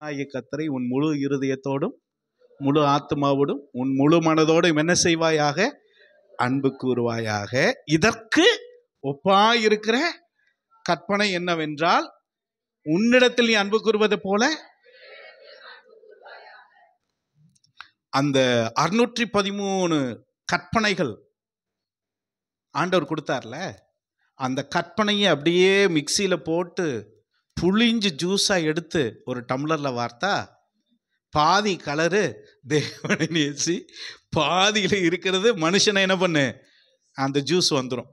கர்த்தரை உன் முழு இருதயத்தோடும் முழு ஆத்மாவோடும் உன் முழு மனதோடும் என்ன செய்வாயாக? அன்பு கூறுவாயாக. இதற்கு ஒப்பாயிருக்கிற கற்பனை என்னவென்றால், உன்னிடத்தில் நீ அன்பு கூறுவது போல அந்த 613 கற்பனைகள் ஆண்டவர் கொடுத்தார்ல, அந்த கற்பனையை அப்படியே மிக்சியில போட்டு புளிஞ்சு ஜூஸா எடுத்து ஒரு டம்ளர்ல வார்த்தா பாதி கலரு தேவனை நேசி, பாதியில இருக்கிறது மனுஷனை என்ன பண்ணு, அந்த ஜூஸ் வந்துடும்.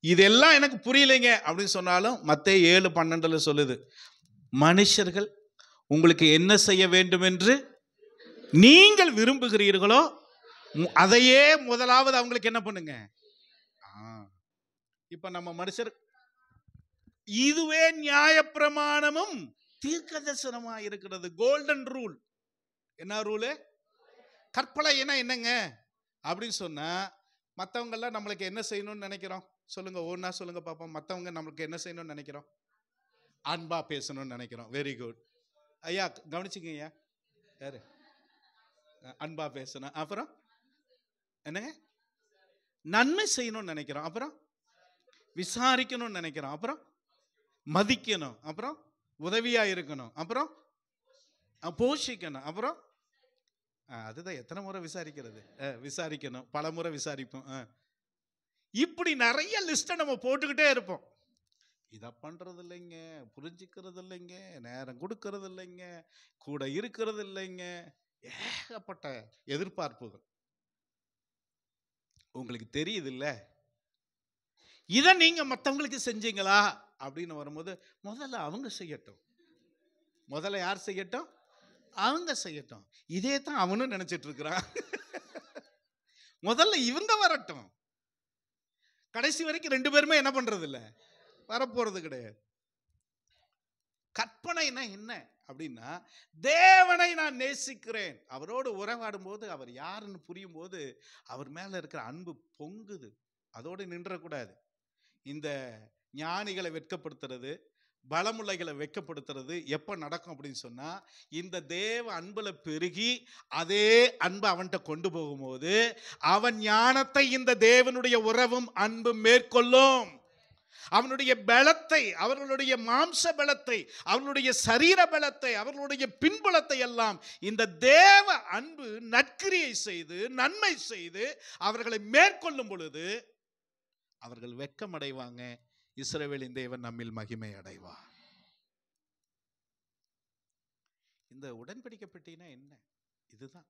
இதெல்லாம் எனக்கு புரியலைங்க அப்படின்னு சொன்னாலும் மத்தேயு 7:12 சொல்லுது, மனுஷர்கள் உங்களுக்கு என்ன செய்ய வேண்டும் என்று நீங்கள் விரும்புகிறீர்களோ அதையே முதலாவது அவங்களுக்கு என்ன பண்ணுங்க. இப்ப நம்ம மனுஷர் இதுவே நியாயப்பிரமாணமும் தீர்க்க தரிசனமா இருக்கிறது. Golden rule. என்ன ரூலு? கற்பனை என்னங்க அப்படின்னு சொன்னா, மற்றவங்க எல்லாம் நம்மளுக்கு என்ன செய்யணும்னு நினைக்கிறோம் சொல்லுங்க, ஒன்னா சொல்லுங்க பாப்போம். மற்றவங்க நம்மளுக்கு என்ன செய்யணும்னு நினைக்கிறோம்? அன்பா பேசணும்னு நினைக்கிறோம். வெரி குட் ஐயா, கவனிச்சுங்க ஐயா. யாரு? அன்பா பேசணும். அப்புறம் என்னங்க? நன்மை செய்யணும்னு நினைக்கிறோம். அப்புறம் விசாரிக்கணும்னு நினைக்கிறோம். அப்புறம் மதிக்கணும். அப்புறம் உதவியா இருக்கணும். அப்புறம் போஷிக்கணும். அப்புறம் அதுதான் எத்தனை முறை விசாரிக்கிறது? விசாரிக்கணும், பல முறை விசாரிப்போம். இப்படி நிறைய லிஸ்ட்டை நம்ம போட்டுக்கிட்டே இருப்போம். இதை பண்றது இல்லைங்க, புரிஞ்சுக்கிறது இல்லைங்க, நேரம் கொடுக்கறது இல்லைங்க, கூட இருக்கிறது இல்லைங்க, ஏகப்பட்ட எதிர்பார்ப்புகள். உங்களுக்கு தெரியுது இல்ல? இதை நீங்க மற்றவங்களுக்கு செஞ்சீங்களா அப்படின்னு வரும்போது முதல்ல அவங்க செய்யட்டும். முதல்ல யார் செய்யட்டும்? அவங்க செய்யட்டும். இதே தான் அவனும் நினைச்சிட்டு இருக்கிறான். முதல்ல இவங்க வரட்டும். கடைசி வரைக்கும் ரெண்டு பேருமே என்ன பண்றது இல்ல, வரப்போறது கிடையாது. கற்பனைனா என்ன அப்படின்னா, தேவனை நான் நேசிக்கிறேன், அவரோடு உறவாடும் போது அவர் யாருன்னு புரியும் போது அவர் மேல இருக்கிற அன்பு பொங்குது. அதோடு நின்றக்கூடாது. இந்த ஞானிகளை வெட்கப்படுத்துறது, பலமுள்ளைகளை வெட்கப்படுத்துறது எப்ப நடக்கும் அப்படின்னு சொன்னா, இந்த தேவ அன்புல பெருகி அதே அன்பு அவன்கிட்ட கொண்டு போகும்போது அவன் ஞானத்தை இந்த தேவனுடைய உறவும் அன்பு மேற்கொள்ளும். அவனுடைய பலத்தை, அவர்களுடைய மாம்ச பலத்தை, அவர்களுடைய சரீர பலத்தை, அவர்களுடைய பின்புலத்தை எல்லாம் இந்த தேவ அன்பு நற்கிரியை செய்து நன்மை செய்து அவர்களை மேற்கொள்ளும் பொழுது அவர்கள் வெட்கம் அடைவாங்க. இஸ்ரவேலின் தேவன் நம்மில் மகிமை அடைவார். இந்த உடன்படிக்கை பெட்டினா என்ன? இதுதான்.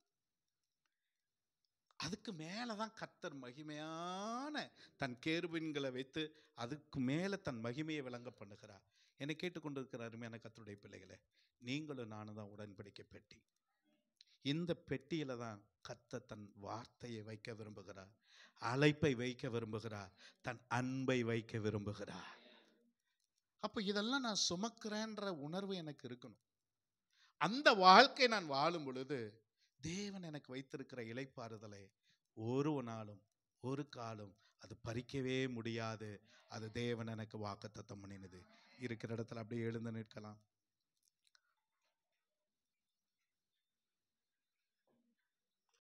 அதுக்கு மேலதான் கர்த்தர் மகிமையான தன் கேருபீன்களை வைத்து அதுக்கு மேல தன் மகிமையை விளங்க பண்ணுகிறார். என்னை கேட்டுக்கொண்டிருக்கிற அருமையான கர்த்தருடைய பிள்ளைகளே, நீங்களும் நானும் தான் உடன்படிக்கை பெட்டி. இந்த பெட்டியில தான் கர்த்தர் தன் வார்த்தையை வைக்க விரும்புகிறார், அழைப்பை வைக்க விரும்புகிறார், தன் அன்பை வைக்க விரும்புகிறார். அப்போ இதெல்லாம் நான் சுமக்கிறேன்ற உணர்வு எனக்கு இருக்கணும். அந்த வாழ்க்கை நான் வாழும் பொழுது தேவன் எனக்கு வைத்திருக்கிற இளைப்பாறுதலை ஒரு நாளும் ஒரு காலம் அது பறிக்கவே முடியாது. அது தேவன் எனக்கு வாக்குத்தத்தம் பண்ணினது. இருக்கிற இடத்துல அப்படியே எழுந்து நிற்கலாம்.